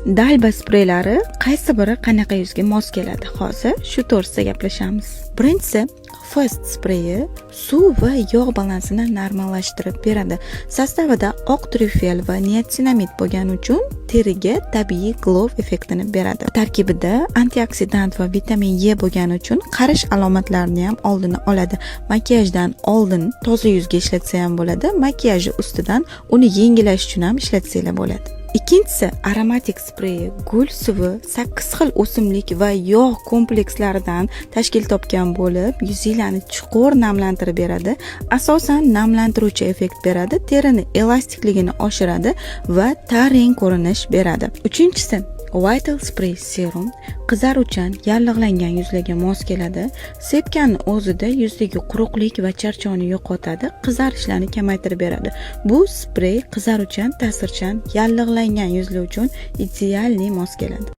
Dalba spreylari qaysi biri qanaqa yuzga mos keladi? Hozir shu to'g'risida gaplashamiz. Birinchisi First spreyi suv va yog' balansini normallashtirib beradi. Sostavida oq tryufel va niasinamid bo'lgani uchun teriga tabiiy glow effektini beradi. Tarkibida antioksidant va vitamin E bo'lgani uchun qarish alomatlarini ham oldini oladi. Makiyajdan oldin toza yuzga ishlatsa ham bo'ladi, makiyaji ustidan uni yengillash uchun ham ishlatsanglar bo'ladi. Ikkinchisi aromatik spreyi gul suvi 8 xil o'simlik va yog' komplekslaridan tashkil topgan bo'lib, yuzingizni chuqur namlantirib beradi. Asosan namlantiruvchi effekt beradi, terini elastikligini oshiradi va tarang ko'rinish beradi. Uchinchisi Vital Spray serum qizaruvchan, yallig'langan yuzlarga mos keladi. Sepkanning o'zida yuzdagi quruqlik va charchoqni yo'qotadi, qizarishlarni kamaytirib beradi. Bu sprey qizaruvchan, ta'sirchan, yallig'langan yuzlar uchun ideal mos keladi.